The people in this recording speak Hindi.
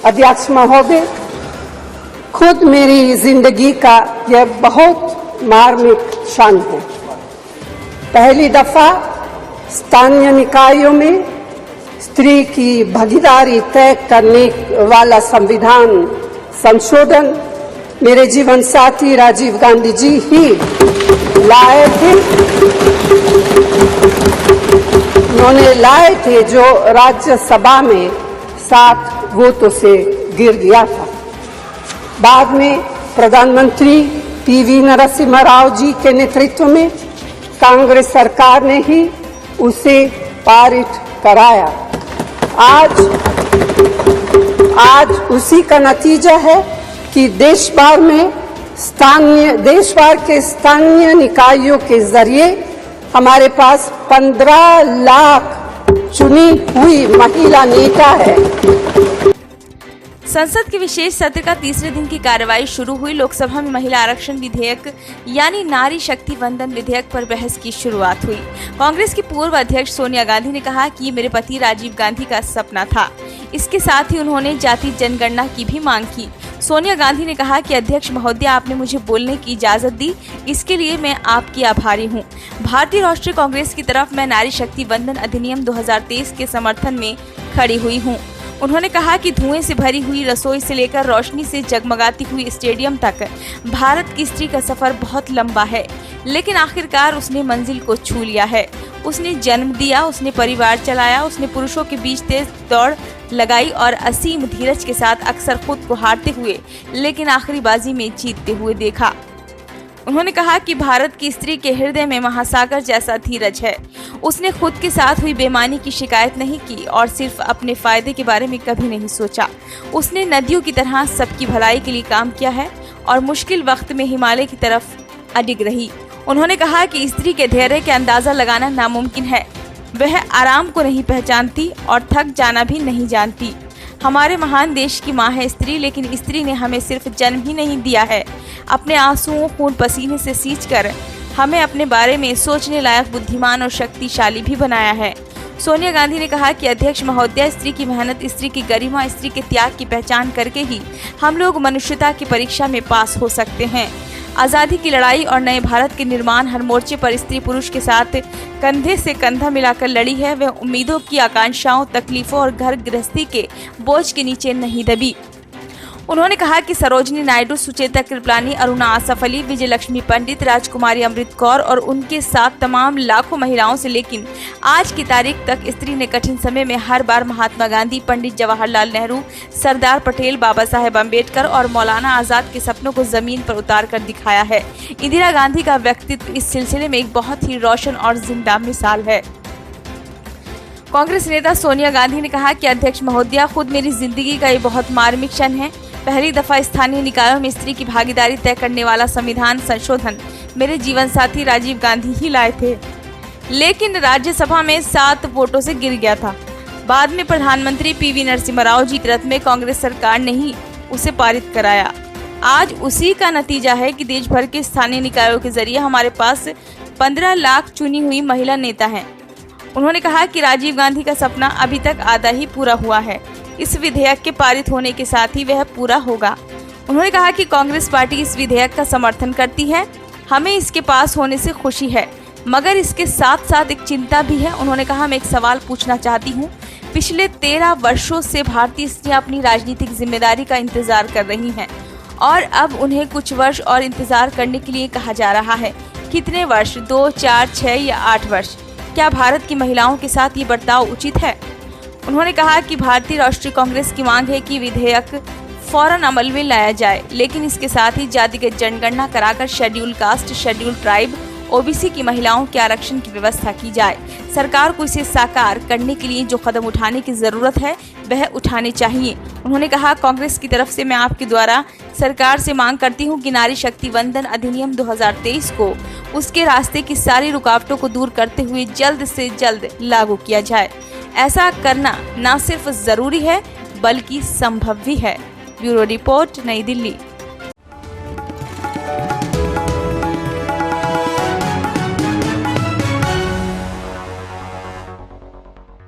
अध्यक्ष महोदय, खुद मेरी जिंदगी का यह बहुत मार्मिक क्षण है। पहली दफा स्थानीय निकायों में स्त्री की भागीदारी तय करने वाला संविधान संशोधन मेरे जीवन साथी राजीव गांधी जी ही लाए थे। उन्होंने लाए थे जो राज्यसभा में 7 वोटों से गिर गया था। बाद में प्रधानमंत्री पीवी नरसिम्हा राव जी के नेतृत्व में कांग्रेस सरकार ने ही उसे पारित कराया। आज उसी का नतीजा है कि देश भर के स्थानीय निकायों के जरिए हमारे पास 15 लाख चुनी हुई महिला नेता है। संसद के विशेष सत्र का तीसरे दिन की कार्यवाही शुरू हुई। लोकसभा में महिला आरक्षण विधेयक यानी नारी शक्ति वंदन विधेयक पर बहस की शुरुआत हुई। कांग्रेस की पूर्व अध्यक्ष सोनिया गांधी ने कहा कि ये मेरे पति राजीव गांधी का सपना था। इसके साथ ही उन्होंने जाति जनगणना की भी मांग की। सोनिया गांधी ने कहा कि अध्यक्ष महोदय, आपने मुझे बोलने की इजाजत दी, इसके लिए मैं आपकी आभारी हूँ। भारतीय राष्ट्रीय कांग्रेस की तरफ मैं नारी शक्ति वंदन अधिनियम 2023 के समर्थन में खड़ी हुई हूँ। उन्होंने कहा कि धुएं से भरी हुई रसोई से लेकर रोशनी से जगमगाती हुई स्टेडियम तक भारत की स्त्री का सफर बहुत लंबा है, लेकिन आखिरकार उसने मंजिल को छू लिया है। उसने जन्म दिया, उसने परिवार चलाया, उसने पुरुषों के बीच तेज दौड़ लगाई और असीम धीरज के साथ अक्सर खुद को हारते हुए लेकिन आखिरी बाजी में जीतते हुए देखा। उन्होंने कहा कि भारत की स्त्री के हृदय में महासागर जैसा धीरज है। उसने खुद के साथ हुई बेईमानी की शिकायत नहीं की और सिर्फ अपने फायदे के बारे में कभी नहीं सोचा। उसने नदियों की तरह सबकी भलाई के लिए काम किया है और मुश्किल वक्त में हिमालय की तरफ अडिग रही। उन्होंने कहा कि स्त्री के धैर्य का अंदाजा लगाना नामुमकिन है। वह आराम को नहीं पहचानती और थक जाना भी नहीं जानती। हमारे महान देश की माँ है स्त्री, लेकिन स्त्री ने हमें सिर्फ जन्म ही नहीं दिया है, अपने आंसुओं खून पसीने से सींचकर हमें अपने बारे में सोचने लायक, बुद्धिमान और शक्तिशाली भी बनाया है। सोनिया गांधी ने कहा कि अध्यक्ष महोदय, स्त्री की मेहनत, स्त्री की गरिमा, स्त्री के त्याग की पहचान करके ही हम लोग मनुष्यता की परीक्षा में पास हो सकते हैं। आज़ादी की लड़ाई और नए भारत के निर्माण हर मोर्चे पर स्त्री पुरुष के साथ कंधे से कंधा मिलाकर लड़ी है। वह उम्मीदों की आकांक्षाओं, तकलीफों और घर गृहस्थी के बोझ के नीचे नहीं दबी। उन्होंने कहा कि सरोजनी नायडू, सुचेता कृपलानी, अरुणा आसफ अली, विजय लक्ष्मी पंडित, राजकुमारी अमृत कौर और उनके साथ तमाम लाखों महिलाओं से लेकिन आज की तारीख तक स्त्री ने कठिन समय में हर बार महात्मा गांधी, पंडित जवाहरलाल नेहरू, सरदार पटेल, बाबा साहेब अम्बेडकर और मौलाना आजाद के सपनों को जमीन पर उतार कर दिखाया है। इंदिरा गांधी का व्यक्तित्व इस सिलसिले में एक बहुत ही रोशन और जिंदा मिसाल है। कांग्रेस नेता सोनिया गांधी ने कहा कि अध्यक्ष महोदया, खुद मेरी जिंदगी का ये बहुत मार्मिक क्षण है। पहली दफा स्थानीय निकायों में स्त्री की भागीदारी तय करने वाला संविधान संशोधन मेरे जीवन साथी राजीव गांधी ही लाए थे, लेकिन राज्यसभा में 7 वोटों से गिर गया था। बाद में प्रधानमंत्री पीवी नरसिम्हा राव जी के नेतृत्व में कांग्रेस सरकार ने ही उसे पारित कराया। आज उसी का नतीजा है कि देश भर के स्थानीय निकायों के जरिए हमारे पास 15 लाख चुनी हुई महिला नेता हैं। उन्होंने कहा कि राजीव गांधी का सपना अभी तक आधा ही पूरा हुआ है। इस विधेयक के पारित होने के साथ ही वह पूरा होगा। उन्होंने कहा कि कांग्रेस पार्टी इस विधेयक का समर्थन करती है। हमें इसके पास होने से खुशी है, मगर इसके साथ साथ एक चिंता भी है। उन्होंने कहा, मैं एक सवाल पूछना चाहती हूँ। पिछले 13 वर्षों से भारतीय स्त्रियां अपनी राजनीतिक जिम्मेदारी का इंतजार कर रही हैं और अब उन्हें कुछ वर्ष और इंतजार करने के लिए कहा जा रहा है। कितने वर्ष? 2, 4, 6 या 8 वर्ष? क्या भारत की महिलाओं के साथ ये बर्ताव उचित है? उन्होंने कहा कि भारतीय राष्ट्रीय कांग्रेस की मांग है कि विधेयक फौरन अमल में लाया जाए, लेकिन इसके साथ ही जातिगत जनगणना कराकर schedule caste, schedule tribe, OBC की महिलाओं के आरक्षण की व्यवस्था की जाए। सरकार को इसे साकार करने के लिए जो कदम उठाने की जरूरत है वह उठाने चाहिए। उन्होंने कहा, कांग्रेस की तरफ से मैं आपके द्वारा सरकार से मांग करती हूं कि नारी शक्ति वंदन अधिनियम 2023 को उसके रास्ते की सारी रुकावटों को दूर करते हुए जल्द से जल्द लागू किया जाए। ऐसा करना न सिर्फ जरूरी है बल्कि संभव भी है। ब्यूरो रिपोर्ट, नई दिल्ली।